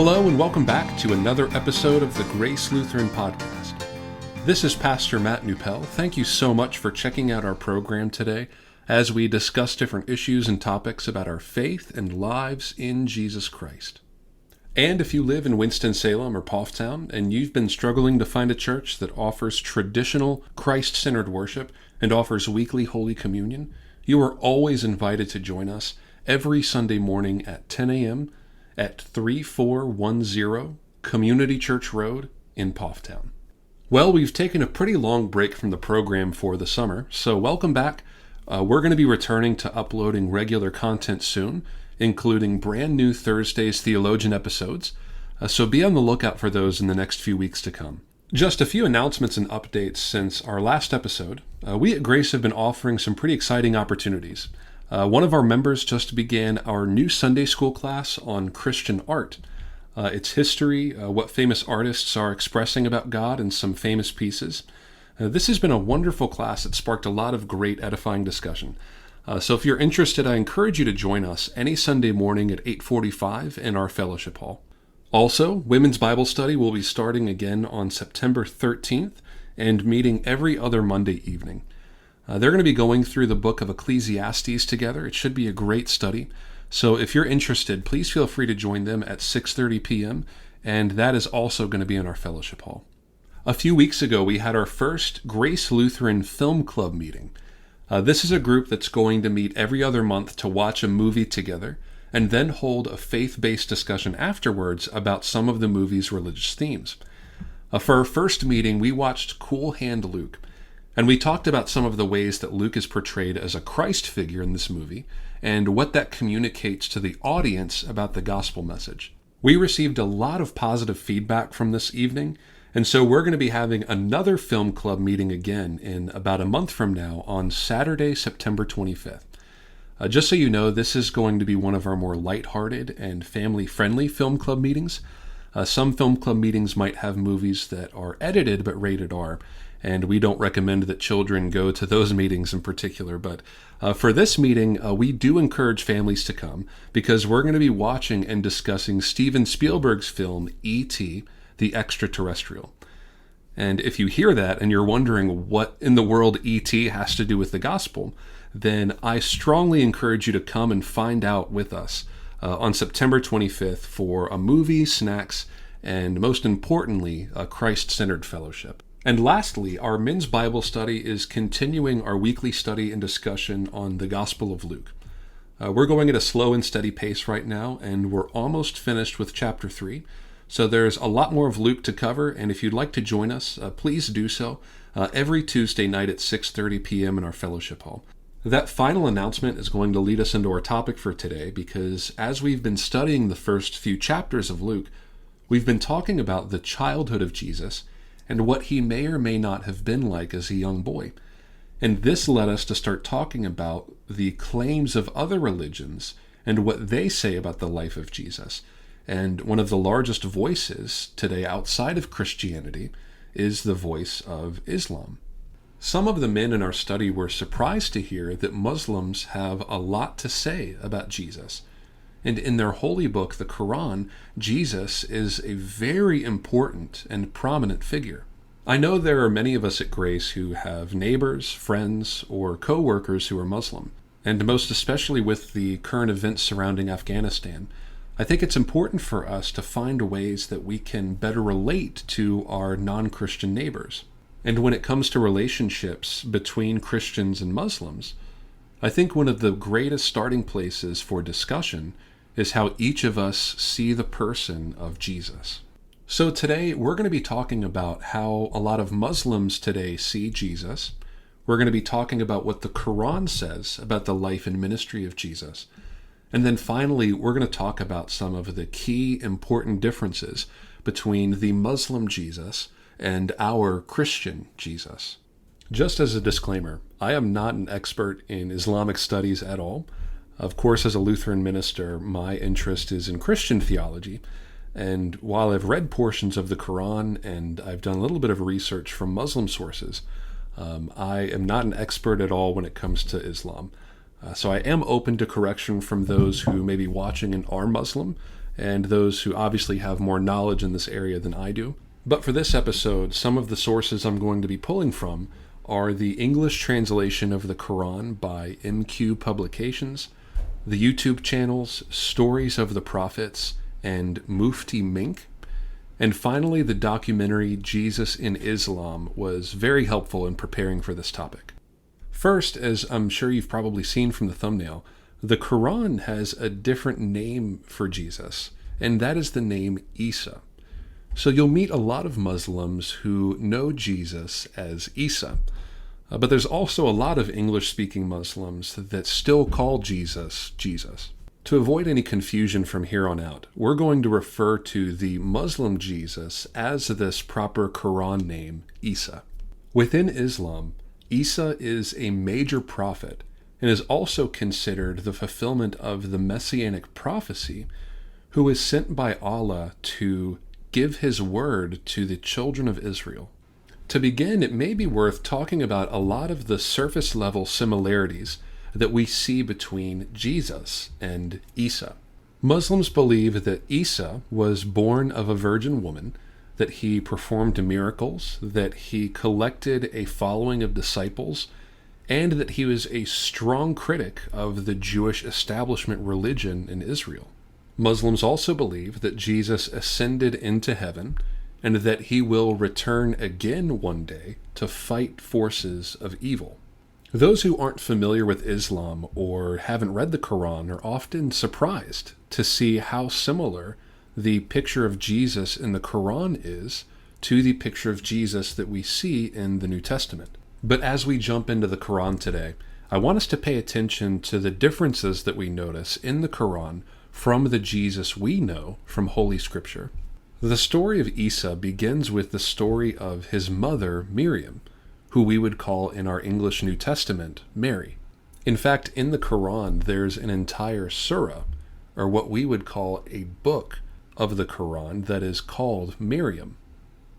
Hello and welcome back to another episode of the Grace Lutheran Podcast. This is Pastor Matt Neupel. Thank you so much for checking out our program today as we discuss different issues and topics about our faith and lives in Jesus Christ. And if you live in Winston-Salem or Paughtown and you've been struggling to find a church that offers traditional Christ-centered worship and offers weekly Holy Communion, you are always invited to join us every Sunday morning at 10 a.m. at 3410 Community Church Road in Paughtown. Well, we've taken a pretty long break from the program for the summer, so welcome back. We're going to be returning to uploading regular content soon, including brand new Thursdays Theologian episodes, so be on the lookout for those in the next few weeks to come. Just a few announcements and updates since our last episode. We at Grace have been offering some pretty exciting opportunities. One of our members just began our new Sunday school class on Christian art. It's history, what famous artists are expressing about God in some famous pieces. This has been a wonderful class that sparked a lot of great edifying discussion. So if you're interested, I encourage you to join us any Sunday morning at 8:45 in our fellowship hall. Also, Women's Bible Study will be starting again on September 13th and meeting every other Monday evening. They're going to be going through the book of Ecclesiastes together. It should be a great study. So if you're interested, please feel free to join them at 6:30 p.m., and that is also going to be in our fellowship hall. A few weeks ago, we had our first Grace Lutheran Film Club meeting. This is a group that's going to meet every other month to watch a movie together and then hold a faith-based discussion afterwards about some of the movie's religious themes. For our first meeting, we watched Cool Hand Luke, and we talked about some of the ways that Luke is portrayed as a Christ figure in this movie and what that communicates to the audience about the gospel message. We received a lot of positive feedback from this evening, and so we're going to be having another film club meeting again in about a month from now on Saturday, September 25th. Just so you know, this is going to be one of our more lighthearted and family-friendly film club meetings. Some film club meetings might have movies that are edited but rated R, and we don't recommend that children go to those meetings in particular. But for this meeting, we do encourage families to come because we're going to be watching and discussing Steven Spielberg's film E.T., the Extraterrestrial. And if you hear that and you're wondering what in the world E.T. has to do with the gospel, then I strongly encourage you to come and find out with us on September 25th for a movie, snacks, and most importantly, a Christ-centered fellowship. And lastly, our men's Bible study is continuing our weekly study and discussion on the Gospel of Luke. We're going at a slow and steady pace right now, and we're almost finished with chapter 3. So there's a lot more of Luke to cover, and if you'd like to join us, please do so every Tuesday night at 6:30 p.m. in our fellowship hall. That final announcement is going to lead us into our topic for today, because as we've been studying the first few chapters of Luke, we've been talking about the childhood of Jesus and what he may or may not have been like as a young boy. And this led us to start talking about the claims of other religions and what they say about the life of Jesus. And one of the largest voices today outside of Christianity is the voice of Islam. Some of the men in our study were surprised to hear that Muslims have a lot to say about Jesus. And in their holy book, the Qur'an, Jesus is a very important and prominent figure. I know there are many of us at Grace who have neighbors, friends, or co-workers who are Muslim. And most especially with the current events surrounding Afghanistan, I think it's important for us to find ways that we can better relate to our non-Christian neighbors. And when it comes to relationships between Christians and Muslims, I think one of the greatest starting places for discussion is how each of us see the person of Jesus. So today we're going to be talking about how a lot of Muslims today see Jesus. We're going to be talking about what the Qur'an says about the life and ministry of Jesus. And then finally, we're going to talk about some of the key important differences between the Muslim Jesus and our Christian Jesus. Just as a disclaimer, I am not an expert in Islamic studies at all. Of course, as a Lutheran minister, my interest is in Christian theology. And while I've read portions of the Qur'an and I've done a little bit of research from Muslim sources, I am not an expert at all when it comes to Islam. So I am open to correction from those who may be watching and are Muslim and those who obviously have more knowledge in this area than I do. But for this episode, some of the sources I'm going to be pulling from are the English translation of the Qur'an by MQ Publications, the YouTube channels Stories of the Prophets and Mufti Mink, and finally the documentary Jesus in Islam was very helpful in preparing for this topic. First, as I'm sure you've probably seen from the thumbnail, the Qur'an has a different name for Jesus, and that is the name Isa. So you'll meet a lot of Muslims who know Jesus as Isa, but there's also a lot of English-speaking Muslims that still call Jesus, Jesus. To avoid any confusion from here on out, we're going to refer to the Muslim Jesus as this proper Qur'an name, Isa. Within Islam, Isa is a major prophet and is also considered the fulfillment of the messianic prophecy, who is sent by Allah to give his word to the children of Israel. To begin, it may be worth talking about a lot of the surface level similarities that we see between Jesus and Isa. Muslims believe that Isa was born of a virgin woman, that he performed miracles, that he collected a following of disciples, and that he was a strong critic of the Jewish establishment religion in Israel. Muslims also believe that Jesus ascended into heaven and that he will return again one day to fight forces of evil. Those who aren't familiar with Islam or haven't read the Quran are often surprised to see how similar the picture of Jesus in the Quran is to the picture of Jesus that we see in the New Testament. But as we jump into the Quran today, I want us to pay attention to the differences that we notice in the Quran from the Jesus we know from Holy Scripture. The story of Isa begins with the story of his mother, Miriam, who we would call in our English New Testament, Mary. In fact, in the Quran, there's an entire surah, or what we would call a book of the Quran, that is called Miriam.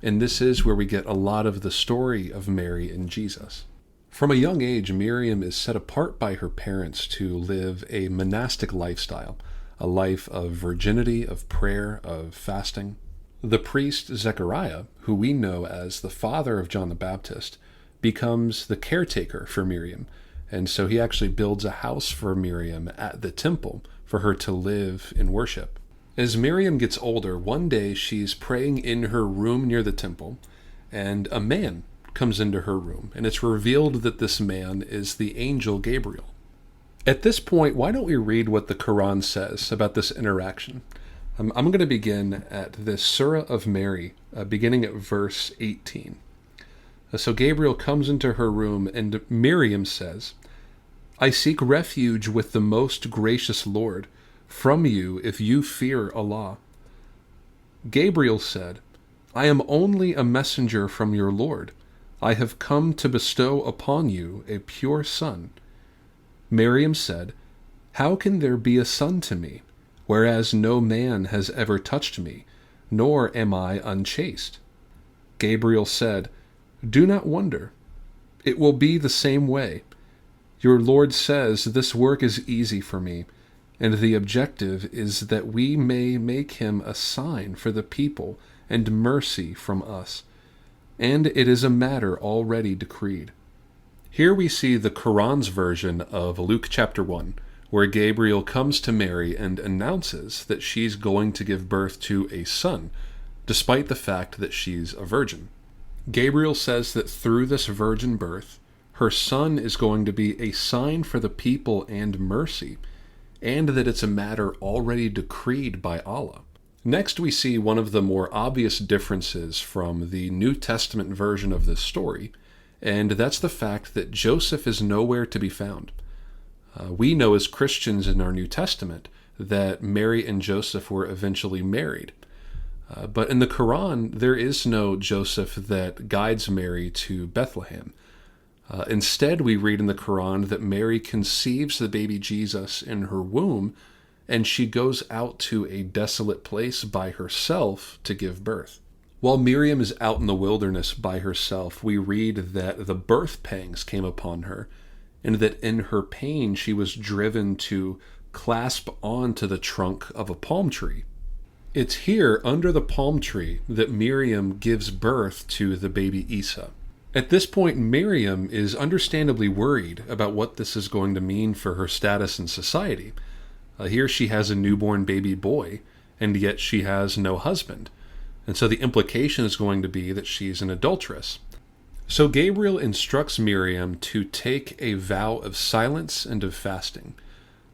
And this is where we get a lot of the story of Mary and Jesus. From a young age, Miriam is set apart by her parents to live a monastic lifestyle, a life of virginity, of prayer, of fasting. The priest Zechariah, who we know as the father of John the Baptist, becomes the caretaker for Miriam, and so he actually builds a house for Miriam at the temple for her to live in worship. As Miriam gets older, one day she's praying in her room near the temple, and a man comes into her room, and it's revealed that this man is the angel Gabriel. At this point, why don't we read what the Quran says about this interaction? I'm going to begin at this Surah of Mary, beginning at verse 18. So Gabriel comes into her room, and Miriam says, "I seek refuge with the most gracious Lord from you if you fear Allah." Gabriel said, "I am only a messenger from your Lord. I have come to bestow upon you a pure son." Miriam said, "How can there be a son to me, whereas no man has ever touched me, nor am I unchaste?" Gabriel said, "Do not wonder. It will be the same way. Your Lord says this work is easy for me, and the objective is that we may make him a sign for the people and mercy from us. And it is a matter already decreed." Here we see the Quran's version of Luke chapter 1, where Gabriel comes to Mary and announces that she's going to give birth to a son, despite the fact that she's a virgin. Gabriel says that through this virgin birth, her son is going to be a sign for the people and mercy, and that it's a matter already decreed by Allah. Next, we see one of the more obvious differences from the New Testament version of this story, and that's the fact that Joseph is nowhere to be found. We know as Christians in our New Testament that Mary and Joseph were eventually married. But in the Quran, there is no Joseph that guides Mary to Bethlehem. Instead, we read in the Quran that Mary conceives the baby Jesus in her womb, and she goes out to a desolate place by herself to give birth. While Miriam is out in the wilderness by herself, we read that the birth pangs came upon her, and that in her pain she was driven to clasp onto the trunk of a palm tree It's here, under the palm tree, that Miriam gives birth to the baby Isa. At this point, Miriam is understandably worried about what this is going to mean for her status in society. Here she has a newborn baby boy, and yet she has no husband. And so the implication is going to be that she's an adulteress. So Gabriel instructs Miriam to take a vow of silence and of fasting.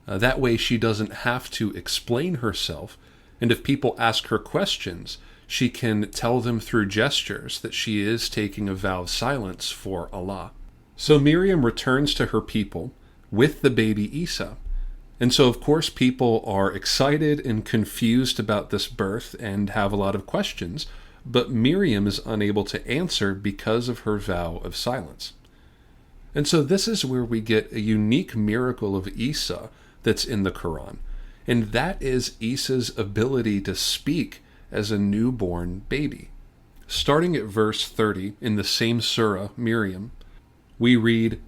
That way she doesn't have to explain herself, and if people ask her questions, she can tell them through gestures that she is taking a vow of silence for Allah. So Miriam returns to her people with the baby Isa. And so, of course, people are excited and confused about this birth and have a lot of questions, but Miriam is unable to answer because of her vow of silence. And so this is where we get a unique miracle of Isa that's in the Qur'an, and that is Isa's ability to speak as a newborn baby. Starting at verse 30 in the same surah, Miriam, we read,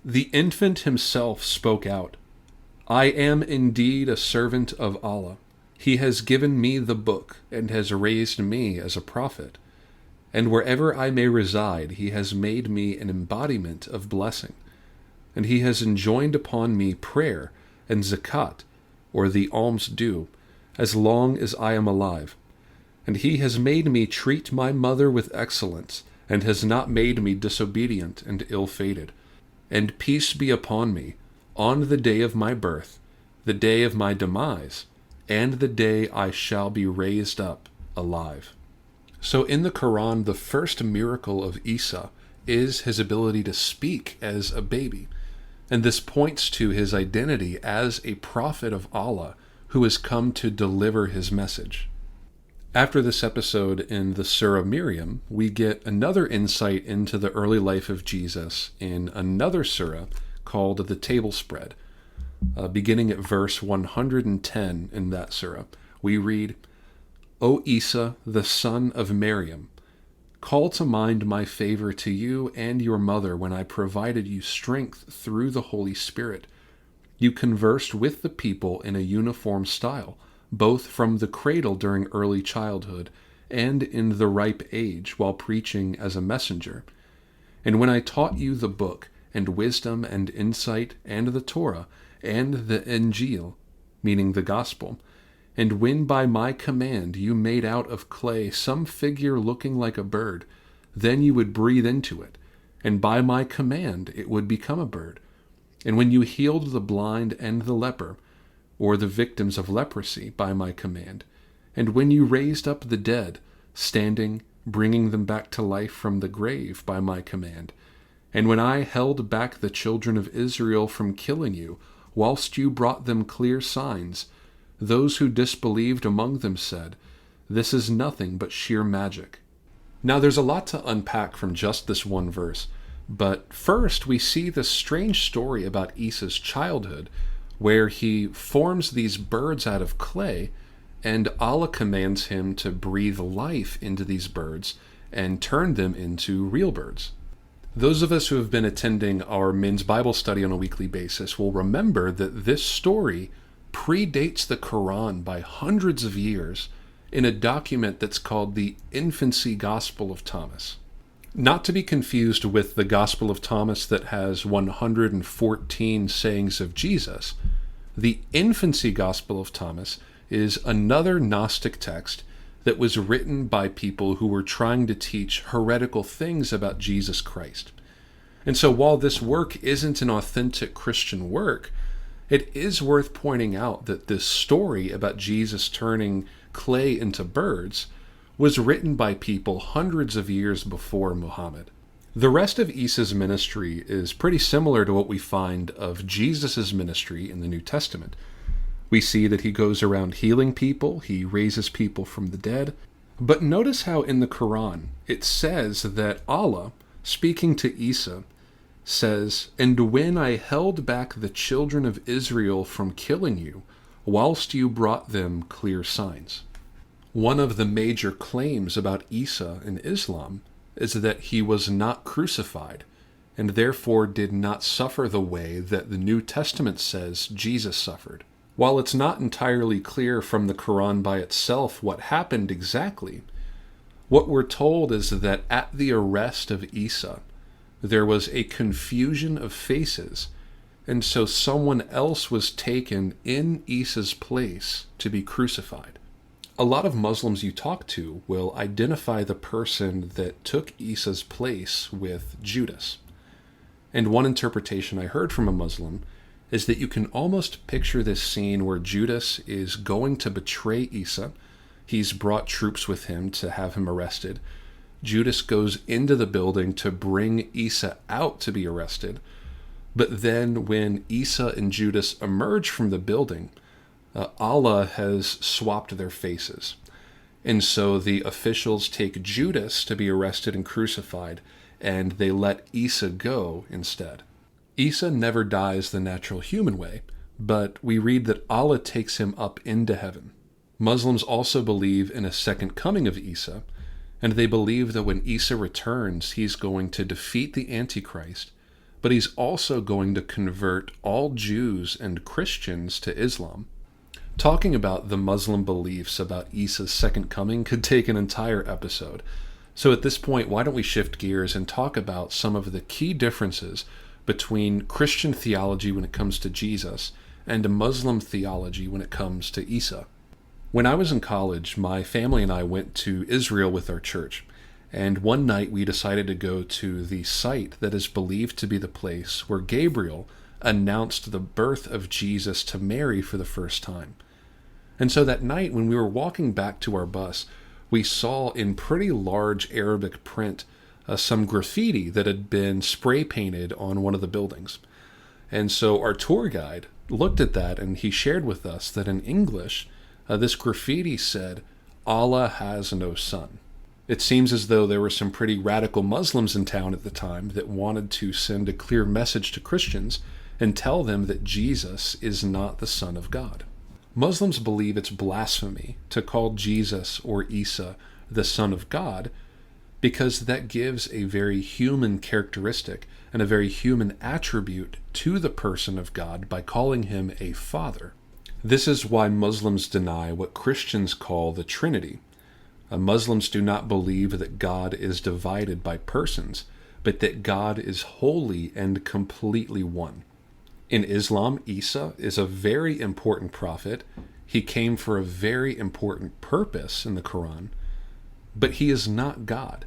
"The infant himself spoke out, 'I am indeed a servant of Allah. He has given me the book and has raised me as a prophet. And wherever I may reside, he has made me an embodiment of blessing. And he has enjoined upon me prayer and zakat, or the alms due, as long as I am alive. And he has made me treat my mother with excellence, and has not made me disobedient and ill-fated. And peace be upon me, on the day of my birth, the day of my demise, and the day I shall be raised up alive." So in the Quran, the first miracle of Isa is his ability to speak as a baby. And this points to his identity as a prophet of Allah who has come to deliver his message. After this episode in the Surah Miriam, we get another insight into the early life of Jesus in another surah called the Table Spread. Beginning at verse 110 in that surah, we read, "O Isa, the son of Maryam, call to mind my favor to you and your mother when I provided you strength through the Holy Spirit. You conversed with the people in a uniform style, both from the cradle during early childhood and in the ripe age while preaching as a messenger. And when I taught you the book and wisdom and insight and the Torah and the Injil," meaning the gospel, "and when by my command you made out of clay some figure looking like a bird, then you would breathe into it, and by my command it would become a bird. And when you healed the blind and the leper, or the victims of leprosy by my command, and when you raised up the dead, standing, bringing them back to life from the grave by my command, and when I held back the children of Israel from killing you, whilst you brought them clear signs, those who disbelieved among them said, 'This is nothing but sheer magic.'" Now there's a lot to unpack from just this one verse, but first we see this strange story about Isa's childhood, where he forms these birds out of clay, and Allah commands him to breathe life into these birds and turn them into real birds. Those of us who have been attending our men's Bible study on a weekly basis will remember that this story predates the Quran by hundreds of years in a document that's called the Infancy Gospel of Thomas. Not to be confused with the Gospel of Thomas that has 114 sayings of Jesus, the Infancy Gospel of Thomas is another Gnostic text that was written by people who were trying to teach heretical things about Jesus Christ. And so while this work isn't an authentic Christian work, it is worth pointing out that this story about Jesus turning clay into birds was written by people hundreds of years before Muhammad. The rest of Isa's ministry is pretty similar to what we find of Jesus' ministry in the New Testament. We see that he goes around healing people, he raises people from the dead. But notice how in the Quran it says that Allah, speaking to Isa, says, "And when I held back the children of Israel from killing you, whilst you brought them clear signs." One of the major claims about Isa in Islam is that he was not crucified, and therefore did not suffer the way that the New Testament says Jesus suffered, While it's not entirely clear from the Qur'an by itself what happened exactly, what we're told is that at the arrest of Isa, there was a confusion of faces, and so someone else was taken in Isa's place to be crucified. A lot of Muslims you talk to will identify the person that took Isa's place with Judas. And one interpretation I heard from a Muslim is that you can almost picture this scene where Judas is going to betray Isa. He's brought troops with him to have him arrested. Judas goes into the building to bring Isa out to be arrested. But then when Isa and Judas emerge from the building, Allah has swapped their faces. And so the officials take Judas to be arrested and crucified, and they let Isa go instead. Isa never dies the natural human way, but we read that Allah takes him up into heaven. Muslims also believe in a second coming of Isa, and they believe that when Isa returns, he's going to defeat the Antichrist, but he's also going to convert all Jews and Christians to Islam. Talking about the Muslim beliefs about Isa's second coming could take an entire episode. So at this point, why don't we shift gears and talk about some of the key differences between Christian theology when it comes to Jesus and Muslim theology when it comes to Isa. When I was in college, my family and I went to Israel with our church, and one night we decided to go to the site that is believed to be the place where Gabriel announced the birth of Jesus to Mary for the first time. And so that night, when we were walking back to our bus, we saw in pretty large Arabic print some graffiti that had been spray painted on one of the buildings. And so our tour guide looked at that and he shared with us that in English, this graffiti said, "Allah has no son." It seems as though there were some pretty radical Muslims in town at the time that wanted to send a clear message to Christians and tell them that Jesus is not the Son of God. Muslims believe it's blasphemy to call Jesus or Isa the Son of God because that gives a very human characteristic and a very human attribute to the person of God by calling him a father. This is why Muslims deny what Christians call the Trinity. Muslims do not believe that God is divided by persons, but that God is holy and completely one. In Islam, Isa is a very important prophet. He came for a very important purpose in the Qur'an, but he is not God.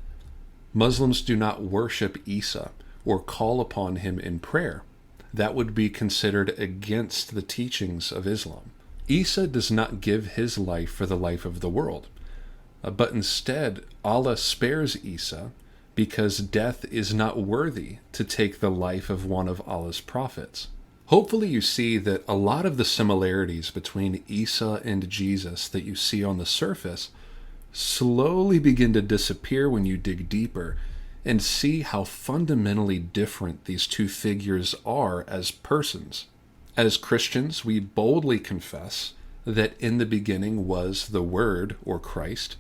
Muslims do not worship Isa or call upon him in prayer. That would be considered against the teachings of Islam. Isa does not give his life for the life of the world, but instead Allah spares Isa because death is not worthy to take the life of one of Allah's prophets. Hopefully you see that a lot of the similarities between Isa and Jesus that you see on the surface slowly begin to disappear when you dig deeper and see how fundamentally different these two figures are as persons. As Christians, we boldly confess that in the beginning was the Word, or Christ,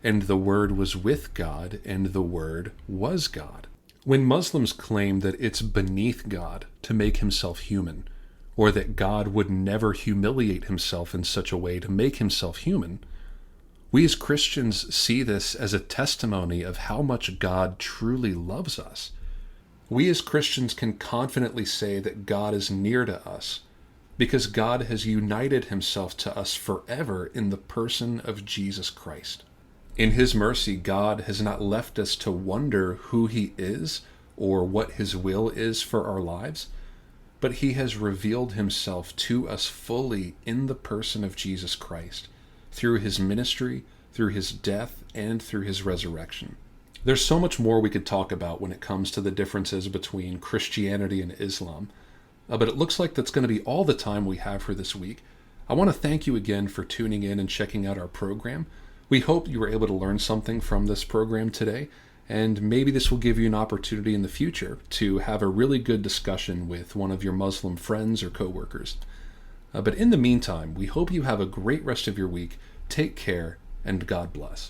and the Word was with God, and the Word was God. When Muslims claim that it's beneath God to make himself human, or that God would never humiliate himself in such a way to make himself human, we as Christians see this as a testimony of how much God truly loves us. We as Christians can confidently say that God is near to us because God has united himself to us forever in the person of Jesus Christ. In his mercy, God has not left us to wonder who he is or what his will is for our lives, but he has revealed himself to us fully in the person of Jesus Christ, through his ministry, through his death, and through his resurrection. There's so much more we could talk about when it comes to the differences between Christianity and Islam, but it looks like that's going to be all the time we have for this week. I want to thank you again for tuning in and checking out our program. We hope you were able to learn something from this program today, and maybe this will give you an opportunity in the future to have a really good discussion with one of your Muslim friends or coworkers. But in the meantime, we hope you have a great rest of your week. Take care, and God bless.